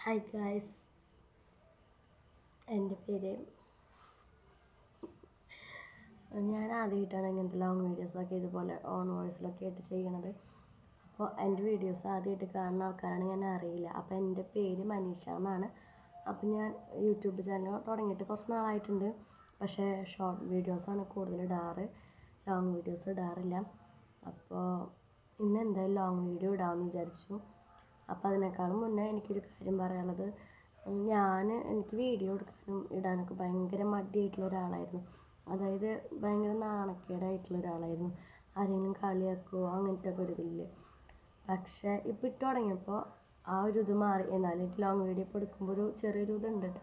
Hi guys, എൻ്റെ പേര് ഞാൻ ആദ്യമായിട്ടാണ് ഇങ്ങനത്തെ ലോങ് വീഡിയോസൊക്കെ ഇതുപോലെ ഓൺ വോയിസിലൊക്കെ ആയിട്ട് ചെയ്യണത്. അപ്പോൾ എൻ്റെ വീഡിയോസ് ആദ്യമായിട്ട് കാണുന്ന ആൾക്കാരാണെങ്കിൽ എന്നെ അറിയില്ല. അപ്പോൾ എൻ്റെ പേര് മനീഷ എന്നാണ്. അപ്പോൾ ഞാൻ യൂട്യൂബ് ചാനൽ തുടങ്ങിയിട്ട് കുറച്ച് നാളായിട്ടുണ്ട്. പക്ഷേ ഷോർട്ട് വീഡിയോസാണ് കൂടുതൽ ഇടാറ്, ലോങ് വീഡിയോസ് ഇടാറില്ല. അപ്പോൾ ഇന്ന് എന്തായാലും ലോങ് വീഡിയോ ഇടാമെന്ന് വിചാരിച്ചു. അപ്പോൾ അതിനേക്കാളും മുന്നേ എനിക്കൊരു കാര്യം പറയാനുള്ളത്, എനിക്ക് വീഡിയോ എടുക്കാനും ഇടാനൊക്കെ ഭയങ്കര മടിയായിട്ടുള്ള ഒരാളായിരുന്നു. അതായത് ഭയങ്കര നാണക്കേടായിട്ടുള്ള ഒരാളായിരുന്നു. ആരെങ്കിലും കളിയാക്കുമോ അങ്ങനത്തെ ഒക്കെ ഒരു ഇതില്ല. പക്ഷേ ഇപ്പോൾ ഇട്ട് തുടങ്ങിയപ്പോൾ ആ ഒരു ഇത് മാറി. എന്നാലും എനിക്ക് ലോങ് വീഡിയോ ഇപ്പോൾ എടുക്കുമ്പോൾ ഒരു ചെറിയൊരു ഇതുണ്ട് കേട്ടോ.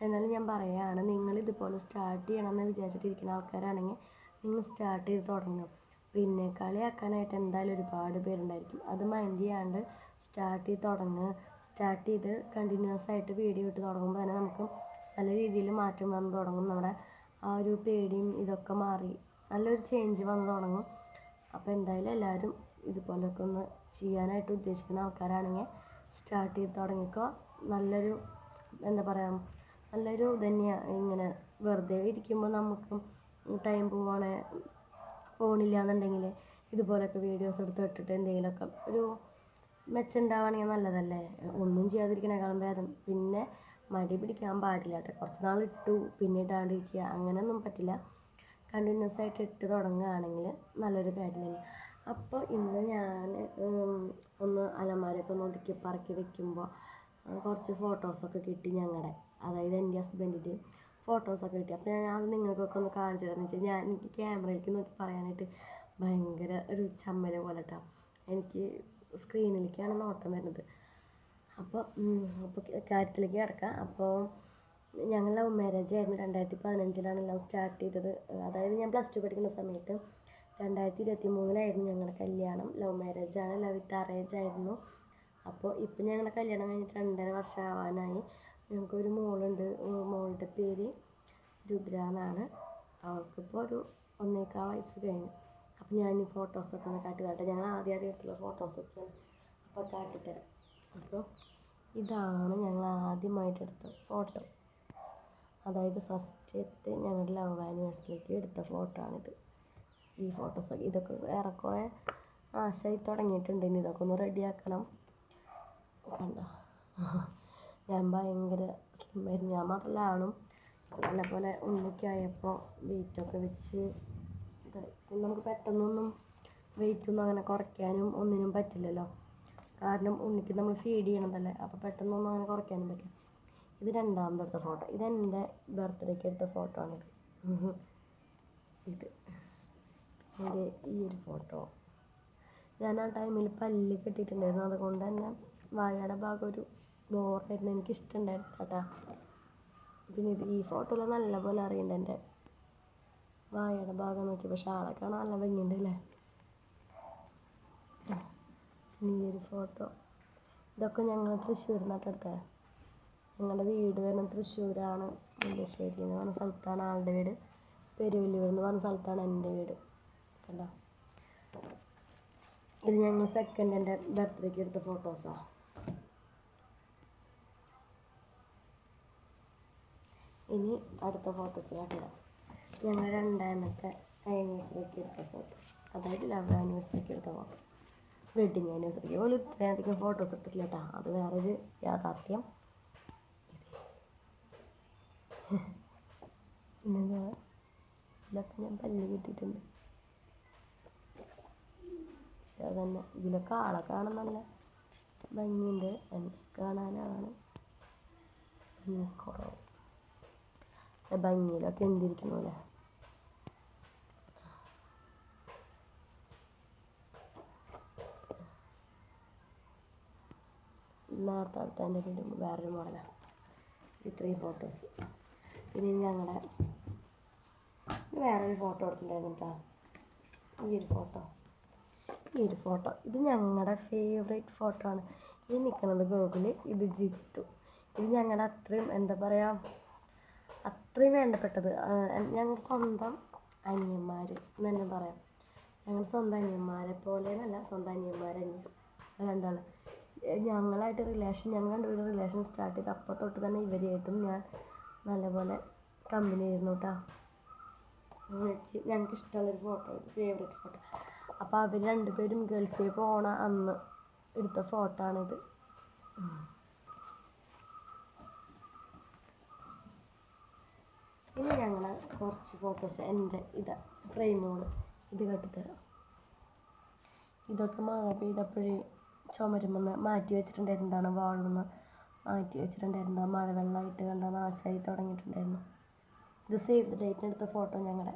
എന്നാലും ഞാൻ പറയുകയാണ്, നിങ്ങൾ ഇതുപോലെ സ്റ്റാർട്ട് ചെയ്യണമെന്ന് വിചാരിച്ചിട്ടിരിക്കുന്ന ആൾക്കാരാണെങ്കിൽ നിങ്ങൾ സ്റ്റാർട്ട് ചെയ്ത് തുടങ്ങും. പിന്നെ കളിയാക്കാനായിട്ട് എന്തായാലും ഒരുപാട് പേരുണ്ടായിരിക്കും. അത് മൈൻഡ് ചെയ്യാണ്ട് സ്റ്റാർട്ട് ചെയ്ത് കണ്ടിന്യൂസ് ആയിട്ട് വീഡിയോ ഇട്ട് തുടങ്ങുമ്പോൾ തന്നെ നമുക്ക് നല്ല രീതിയിൽ മാറ്റം വന്ന് തുടങ്ങും. നമ്മുടെ ആ ഒരു പേടിയും ഇതൊക്കെ മാറി നല്ലൊരു ചേഞ്ച് വന്ന് തുടങ്ങും. അപ്പോൾ എന്തായാലും എല്ലാവരും ഇതുപോലൊക്കെ ഒന്ന് ചെയ്യാനായിട്ട് ഉദ്ദേശിക്കുന്ന ആൾക്കാരാണെങ്കിൽ സ്റ്റാർട്ട് ചെയ്ത് തുടങ്ങിക്കോ. നല്ലൊരു എന്താ പറയുക, നല്ലൊരു തന്നെയാണ്. ഇങ്ങനെ വെറുതെ ഇരിക്കുമ്പോൾ നമുക്ക് ടൈം പോകണില്ല എന്നുണ്ടെങ്കിൽ ഇതുപോലൊക്കെ വീഡിയോസ് എടുത്ത് ഇട്ടിട്ട് എന്തെങ്കിലുമൊക്കെ ഒരു മെച്ചമുണ്ടാവുകയാണെങ്കിൽ നല്ലതല്ലേ. ഒന്നും ചെയ്യാതിരിക്കണേക്കാളും ഭേദം. പിന്നെ മടി പിടിക്കാൻ പാടില്ല കേട്ടോ. കുറച്ച് നാൾ ഇട്ടു പിന്നെ ഇടാണ്ടിരിക്കുക അങ്ങനെയൊന്നും പറ്റില്ല. കണ്ടിന്യൂസ് ആയിട്ട് ഇട്ട് തുടങ്ങുകയാണെങ്കിൽ നല്ലൊരു കാര്യം തന്നെ. അപ്പോൾ ഇന്ന് ഞാൻ ഒന്ന് അലമാരയൊക്കെ ഒന്ന് ഒതുക്കി പറക്കി വെക്കുമ്പോൾ കുറച്ച് ഫോട്ടോസൊക്കെ കിട്ടി ഞങ്ങളുടെ, അതായത് എൻ്റെ ഹസ്ബൻഡിൻ്റെയും ഫോട്ടോസൊക്കെ കിട്ടി. അപ്പോൾ ഞാൻ അത് നിങ്ങൾക്കൊക്കെ ഒന്ന് കാണിച്ചു തരാമെന്ന് വെച്ചാൽ എനിക്ക് ക്യാമറയിലേക്ക് നോക്കി പറയാനായിട്ട് ഭയങ്കര ഒരു ചമ്മൽ പോലെ കേട്ടോ. എനിക്ക് സ്ക്രീനിലേക്കാണ് നോട്ടം വരുന്നത്. അപ്പോൾ കാര്യത്തിലേക്ക് കിടക്കാം. അപ്പോൾ ഞങ്ങൾ ലവ് മാരേജ് ആയിരുന്നു. 2015 ലവ് സ്റ്റാർട്ട് ചെയ്തത്. അതായത് ഞാൻ +2 പഠിക്കുന്ന സമയത്ത് 2023 ഞങ്ങളുടെ കല്യാണം. ലവ് മാരേജാണ്, ലവ് വിത്ത് അറേഞ്ച് ആയിരുന്നു. അപ്പോൾ ഇപ്പം ഞങ്ങളുടെ കല്യാണം കഴിഞ്ഞിട്ട് 2.5 വർഷം ആവാനായി. ഞങ്ങൾക്കൊരു മോളുണ്ട്. മോളുടെ പേര് രുദ്ര എന്നാണ്. അവൾക്കിപ്പോൾ ഒരു 1.25 വയസ്സ് കഴിഞ്ഞു. അപ്പോൾ ഞാൻ ഈ ഫോട്ടോസൊക്കെ ഒന്ന് കാട്ടിത്തരട്ടെ. ഞങ്ങൾ ആദ്യം എടുത്തുള്ള ഫോട്ടോസൊക്കെയാണ്. അപ്പോൾ കാട്ടിത്തരാം. അപ്പോൾ ഇതാണ് ഞങ്ങൾ ആദ്യമായിട്ട് എടുത്ത ഫോട്ടോ. അതായത് ഫസ്റ്റത്തെ ഞങ്ങളുടെ ലവ് ആനിവേഴ്സറിക്ക് എടുത്ത ഫോട്ടോ ആണിത്. ഈ ഫോട്ടോസൊക്കെ ഇതൊക്കെ ഏറെക്കുറെ നാശമായി തുടങ്ങിയിട്ടുണ്ട്. ഇനി ഇതൊക്കെ ഒന്ന് റെഡിയാക്കണം. കണ്ടോ, ഞാൻ ഭയങ്കര സ്ലിമ്മായിരുന്നു. ഞാൻ മാത്രമല്ല, ആളും നല്ലപോലെ ഉണ്ണിക്കായപ്പോൾ വെയിറ്റൊക്കെ വെച്ച് നമുക്ക് പെട്ടെന്നൊന്നും വെയിറ്റൊന്നും അങ്ങനെ കുറയ്ക്കാനും ഒന്നിനും പറ്റില്ലല്ലോ. കാരണം ഉണ്ണിക്ക് നമ്മൾ ഫീഡ് ചെയ്യണതല്ലേ. അപ്പോൾ പെട്ടെന്നൊന്നും അങ്ങനെ കുറയ്ക്കാനും പറ്റില്ല. ഇത് രണ്ടാമത്തെ ഫോട്ടോ. ഇതെൻ്റെ ബർത്ത്ഡേക്ക് എടുത്ത ഫോട്ടോ ആണിത്. ഇത് എൻ്റെ ഈ ഒരു ഫോട്ടോ ഞാൻ ആ ടൈമിൽ പല്ല് കെട്ടിയിട്ടുണ്ടായിരുന്നു. അതുകൊണ്ട് തന്നെ വായയുടെ ഭാഗം ഒരു ബോറായിരുന്നു. എനിക്കിഷ്ടമുണ്ടായിരുന്നു കേട്ടോ. പിന്നെ ഈ ഫോട്ടോയിൽ നല്ലപോലെ അറിയണ്ട എൻ്റെ വായയുടെ ഭാഗം നോക്കി. പക്ഷെ ആളെ കാണാൻ നല്ല ഭംഗിയുണ്ട് അല്ലേ. ഈ ഒരു ഫോട്ടോ ഇതൊക്കെ ഞങ്ങൾ തൃശ്ശൂരിൽ നിന്നിട്ട് എടുത്തത്. ഞങ്ങളുടെ വീട് വരുന്നത് തൃശ്ശൂരാണ്. മുല്ലശ്ശേരി എന്ന് പറഞ്ഞ സ്ഥലത്താണ് ആളുടെ വീട്. പെരുവല്ലൂർ എന്ന് പറഞ്ഞ സ്ഥലത്താണ് എൻ്റെ വീട്. കണ്ടോ, ഇത് ഞങ്ങൾ സെക്കൻഡ് എൻ്റെ ബർത്ത്ഡേക്ക് എടുത്ത ഫോട്ടോസാണ്. ഇനി അടുത്ത ഫോട്ടോസ് കാട്ടിടാം. ഞങ്ങൾ രണ്ടാമത്തെ ആനിവേഴ്സറിക്ക് എടുത്ത ഫോട്ടോ, അതായത് ലവ് ആനിവേഴ്സറിക്ക് എടുത്ത ഫോട്ടോ. വെഡ്ഡിങ് ആനിവേഴ്സറിക്ക് പോലും ഇത്രയധികം ഫോട്ടോസ് എടുത്തിട്ടില്ല കേട്ടോ. അത് വേറൊരു യാഥാർത്ഥ്യം. പിന്നെന്താ, ഇതൊക്കെ ഞാൻ പല്ല് കിട്ടിയിട്ടുണ്ട്. അതന്നെ, ഇതിലൊക്കെ ആളെ കാണാൻ നല്ല ഭംഗിയുണ്ട്. എന്നെ കാണാനാണ് ഭംഗിക്കുറവ്. ഭംഗിയിലൊക്കെ എന്തിരിക്കണല്ലേ. നേരത്തെ അടുത്ത എൻ്റെ വേറൊരു മോഡലാണ്. ഇത്രയും ഫോട്ടോസ്. പിന്നെ ഞങ്ങളുടെ വേറൊരു ഫോട്ടോ എടുത്തിട്ടുണ്ടായിരുന്നു കേട്ടോ. ഈ ഒരു ഫോട്ടോ ഇത് ഞങ്ങളുടെ ഫേവറേറ്റ് ഫോട്ടോ ആണ്. ഈ നിൽക്കുന്നത് ഗോകുല്, ഇത് ജിത്തു. ഇത് ഞങ്ങളുടെ അത്രയും എന്താ പറയുക, അത്രയും വേണ്ടപ്പെട്ടത് ഞങ്ങളുടെ സ്വന്തം അനിയന്മാർ എന്ന് തന്നെ പറയാം. ഞങ്ങൾ സ്വന്തം അനിയന്മാരെ പോലെ എന്നല്ല, സ്വന്തം അനിയന്മാർ തന്നെയാണ് രണ്ടാൾ. ഞങ്ങളായിട്ട് ഞങ്ങൾ രണ്ടുപേരും റിലേഷൻ സ്റ്റാർട്ട് ചെയ്ത് അപ്പോൾ തൊട്ട് തന്നെ ഇവരെയായിട്ടും ഞാൻ നല്ലപോലെ കമ്പനി ആയിരുന്നു കേട്ടോ. ഞങ്ങൾക്ക് ഇഷ്ടമുള്ളൊരു ഫോട്ടോ, ഫേവറേറ്റ് ഫോട്ടോ. അപ്പോൾ അവർ രണ്ടുപേരും ഗൾഫിൽ പോണ അന്ന് എടുത്ത ഫോട്ടോ ആണിത്. ഇനി ഞങ്ങൾ കുറച്ച് ഫോട്ടോസ് എൻ്റെ ഫ്രെയിമുകൾ ഇത് കെട്ടിത്തരാം. ഇതൊക്കെ മഴ പെയ്തപ്പോഴേ ചുമരുമെന്ന് മാറ്റി വെച്ചിട്ടുണ്ടായിരുന്നതാണ്, വാളിൽ മാറ്റി വെച്ചിട്ടുണ്ടായിരുന്നത്. മഴവെള്ളമായിട്ട് കണ്ട നാശമായി തുടങ്ങിയിട്ടുണ്ടായിരുന്നു. ഇത് സേവ് ദ ഡേറ്റിന് എടുത്ത ഫോട്ടോ ഞങ്ങളുടെ.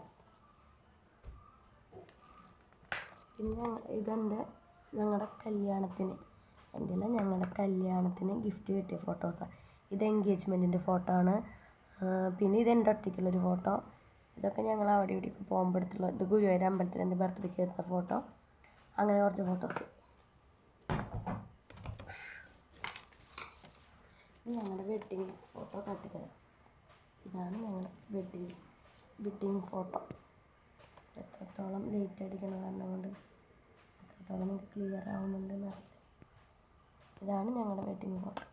പിന്നെ ഞങ്ങളുടെ കല്യാണത്തിന്, എൻ്റെ അല്ല ഞങ്ങളുടെ കല്യാണത്തിന് ഗിഫ്റ്റ് കിട്ടിയ ഫോട്ടോസാണ്. ഇത് എൻഗേജ്മെൻറ്റിൻ്റെ ഫോട്ടോ ആണ്. പിന്നെ ഇതെൻ്റെ ഒറ്റയ്ക്കുള്ളൊരു ഫോട്ടോ. ഇതൊക്കെ ഞങ്ങൾ അവിടെ ഇവിടേക്ക് പോകുമ്പോൾ എടുത്തുള്ള, ഇത് ഗുരുവായൂർ അമ്പലത്തിൽ എൻ്റെ ബർത്ത്ഡേക്ക് എടുത്ത ഫോട്ടോ. അങ്ങനെ കുറച്ച് ഫോട്ടോസ്. ഞങ്ങളുടെ വെഡ്ഡിങ് ഫോട്ടോ കാട്ടിത്തരാം. ഇതാണ് ഞങ്ങളുടെ വെഡ്ഡിങ് ഫോട്ടോ. എത്രത്തോളം ലൈറ്റ് അടിക്കണ കാരണം കൊണ്ട് എത്രത്തോളം നിങ്ങൾക്ക് ക്ലിയർ ആവുന്നുണ്ടെന്ന് അറിയില്ല. ഇതാണ് ഞങ്ങളുടെ വെഡ്ഡിങ് ഫോട്ടോ.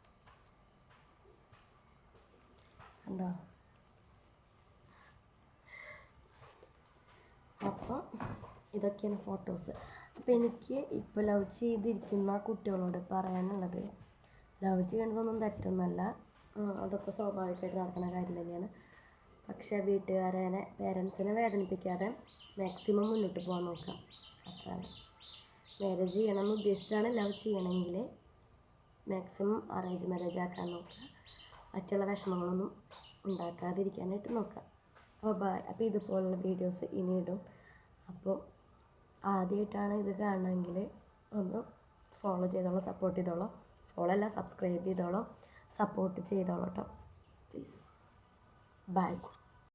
കണ്ടോ? അപ്പോൾ ഇതൊക്കെയാണ് ഫോട്ടോസ്. അപ്പോൾ എനിക്ക് ഇപ്പോൾ ലവ് ചെയ്തിരിക്കുന്ന കുട്ടികളോട് പറയാനുള്ളത്, ലവ് ചെയ്യേണ്ടതൊന്നും തെറ്റൊന്നുമല്ല, അതൊക്കെ സ്വാഭാവികമായിട്ട് നടക്കുന്ന കാര്യം തന്നെയാണ്. പക്ഷേ പേരൻസിനെ വേദനിപ്പിക്കാതെ മാക്സിമം മുന്നോട്ട് പോകാൻ നോക്കുക, അത്രയാണ്. മാരേജ് ചെയ്യണമെന്ന് ഉദ്ദേശിച്ചിട്ടാണ് ലവ് ചെയ്യണമെങ്കിൽ മാക്സിമം അറേഞ്ച് മാരേജ് ആക്കാൻ നോക്കുക. മറ്റുള്ള വിഷമങ്ങളൊന്നും ഉണ്ടാക്കാതിരിക്കാനായിട്ട് നോക്കുക. അപ്പോൾ ബൈ. അപ്പോൾ ഇതുപോലുള്ള വീഡിയോസ് ഇനി ഇടും. അപ്പോൾ ആദ്യമായിട്ടാണ് ഇത് കാണണമെങ്കിൽ ഒന്ന് ഫോളോ ചെയ്തോളൂ, സപ്പോർട്ട് ചെയ്തോളൂ. ഫോളോ അല്ല, സബ്സ്ക്രൈബ് ചെയ്തോളൂ, സപ്പോർട്ട് ചെയ്തോളൂ കേട്ടോ, പ്ലീസ്. ബൈ.